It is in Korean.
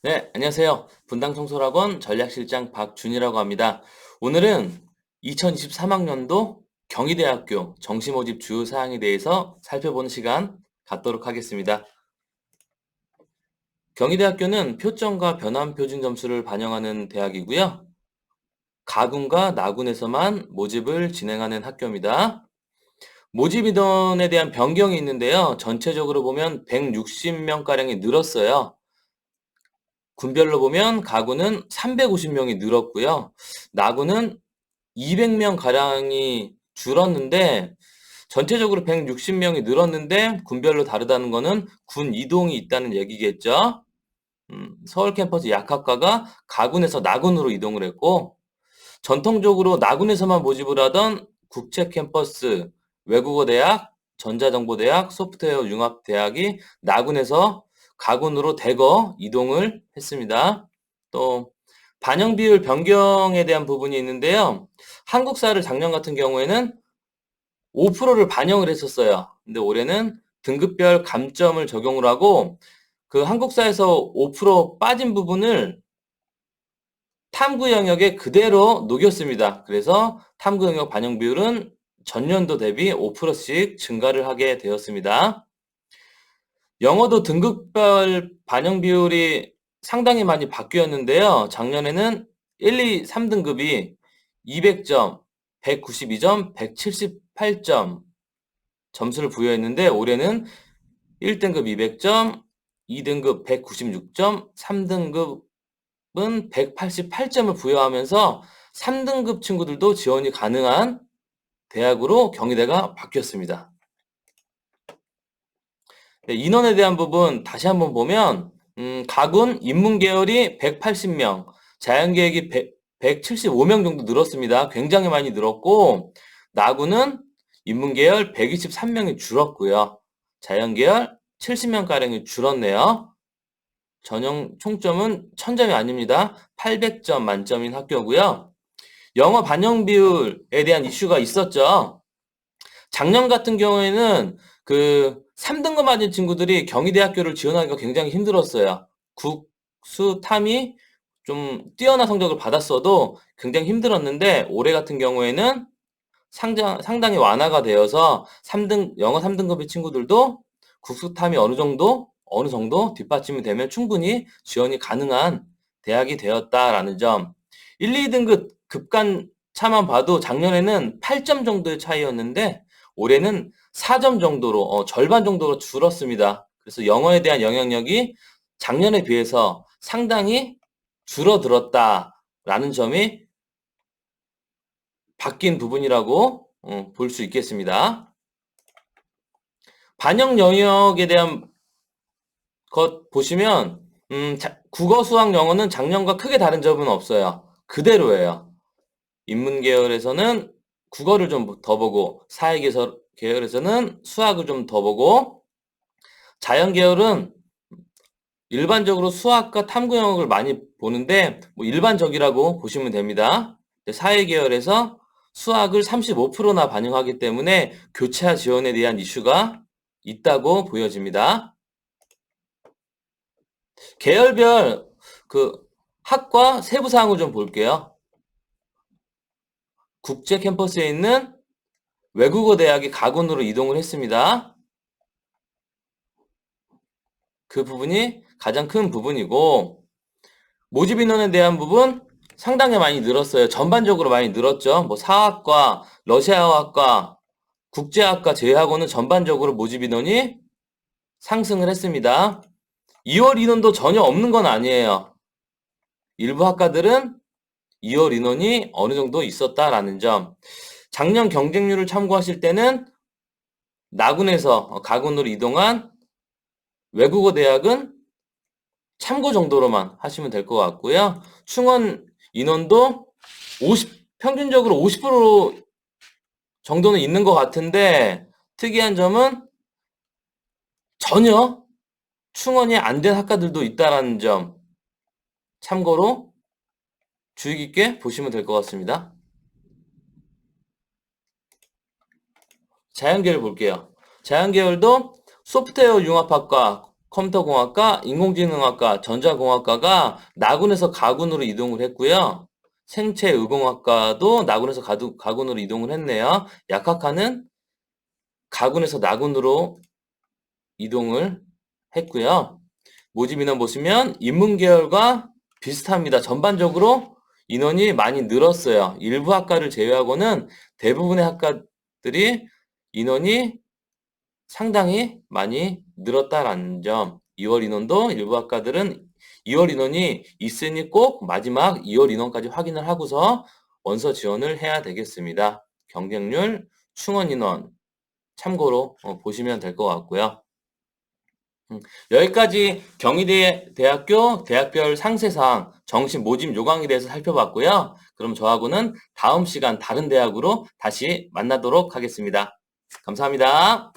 네, 안녕하세요. 분당청소학원 전략실장 박준이라고 합니다. 오늘은 2023학년도 경희대학교 정시모집 주요 사항에 대해서 살펴보는 시간 갖도록 하겠습니다. 경희대학교는 표점과 변환 표준 점수를 반영하는 대학이고요. 가군과 나군에서만 모집을 진행하는 학교입니다. 모집 인원에 대한 변경이 있는데요. 전체적으로 보면 160명가량이 늘었어요. 군별로 보면 가구는 350명이 늘었고요. 나구는 200명 가량이 줄었는데 전체적으로 160명이 늘었는데 군별로 다르다는 거는 군 이동이 있다는 얘기겠죠. 서울 캠퍼스 약학과가 가군에서 나군으로 이동을 했고 전통적으로 나군에서만 모집을 하던 국제 캠퍼스, 외국어 대학, 전자정보대학, 소프트웨어 융합대학이 나군에서 가군으로 대거 이동을 했습니다. 또 반영 비율 변경에 대한 부분이 있는데요. 한국사를 작년 같은 경우에는 5%를 반영을 했었어요. 근데 올해는 등급별 감점을 적용을 하고 그 한국사에서 5% 빠진 부분을 탐구 영역에 그대로 녹였습니다. 그래서 탐구 영역 반영 비율은 전년도 대비 5%씩 증가를 하게 되었습니다. 영어도 등급별 반영 비율이 상당히 많이 바뀌었는데요. 작년에는 1, 2, 3등급이 200점, 192점, 178점 점수를 부여했는데 올해는 1등급 200점, 2등급 196점, 3등급은 188점을 부여하면서 3등급 친구들도 지원이 가능한 대학으로 경희대가 바뀌었습니다. 네, 인원에 대한 부분 다시 한번 보면 가군 인문계열이 180명, 자연계획이 175명 정도 늘었습니다. 굉장히 많이 늘었고 나군은 인문계열 123명이 줄었고요. 자연계열 70명가량이 줄었네요. 전형 총점은 1000점이 아닙니다. 800점 만점인 학교고요. 영어 반영 비율에 대한 이슈가 있었죠. 작년 같은 경우에는 그 3등급 맞은 친구들이 경희대학교를 지원하기가 굉장히 힘들었어요. 국, 수, 탐이 좀 뛰어난 성적을 받았어도 굉장히 힘들었는데 올해 같은 경우에는 상당히 완화가 되어서 영어 3등급의 친구들도 국수탐이 어느 정도 뒷받침이 되면 충분히 지원이 가능한 대학이 되었다라는 점. 1, 2등급 급간 차만 봐도 작년에는 8점 정도의 차이였는데 올해는 4점 정도로 절반 정도로 줄었습니다. 그래서 영어에 대한 영향력이 작년에 비해서 상당히 줄어들었다라는 점이 바뀐 부분이라고 볼 수 있겠습니다. 반영 영역에 대한 것 보시면 국어, 수학, 영어는 작년과 크게 다른 점은 없어요. 그대로예요. 인문 계열에서는 국어를 좀 더 보고 사회 계열에서는 수학을 좀 더 보고 자연 계열은 일반적으로 수학과 탐구 영역을 많이 보는데 뭐 일반적이라고 보시면 됩니다. 사회 계열에서 수학을 35%나 반영하기 때문에 교차 지원에 대한 이슈가 있다고 보여집니다. 계열별 그 학과 세부 사항을 좀 볼게요. 국제 캠퍼스에 있는 외국어 대학이 가군으로 이동을 했습니다. 그 부분이 가장 큰 부분이고 모집 인원에 대한 부분 상당히 많이 늘었어요. 전반적으로 많이 늘었죠. 뭐 사학과, 러시아어학과, 국제학과 제외하고는 전반적으로 모집 인원이 상승을 했습니다. 2월 인원도 전혀 없는 건 아니에요. 일부 학과들은 2월 인원이 어느 정도 있었다라는 점. 작년 경쟁률을 참고하실 때는 나군에서 가군으로 이동한 외국어 대학은 참고 정도로만 하시면 될 것 같고요. 충원 인원도 평균적으로 50% 정도는 있는 것 같은데 특이한 점은 전혀 충원이 안 된 학과들도 있다라는 점 참고로 주의 깊게 보시면 될 것 같습니다. 자연계열 볼게요. 자연계열도 소프트웨어 융합학과, 컴퓨터공학과, 인공지능학과, 전자공학과가 나군에서 가군으로 이동을 했고요. 생체의공학과도 나군에서 가군으로 이동을 했네요. 약학과는 가군에서 나군으로 이동을 했고요. 모집 인원 보시면 인문계열과 비슷합니다. 전반적으로 인원이 많이 늘었어요. 일부 학과를 제외하고는 대부분의 학과들이 인원이 상당히 많이 늘었다라는 점. 2월 인원도 일부 학과들은 2월 인원이 있으니 꼭 마지막 2월 인원까지 확인을 하고서 원서 지원을 해야 되겠습니다. 경쟁률, 충원 인원 참고로 보시면 될 것 같고요. 여기까지 경희대 대학교 대학별 상세상 정시 모집 요강에 대해서 살펴봤고요. 그럼 저하고는 다음 시간 다른 대학으로 다시 만나도록 하겠습니다. 감사합니다.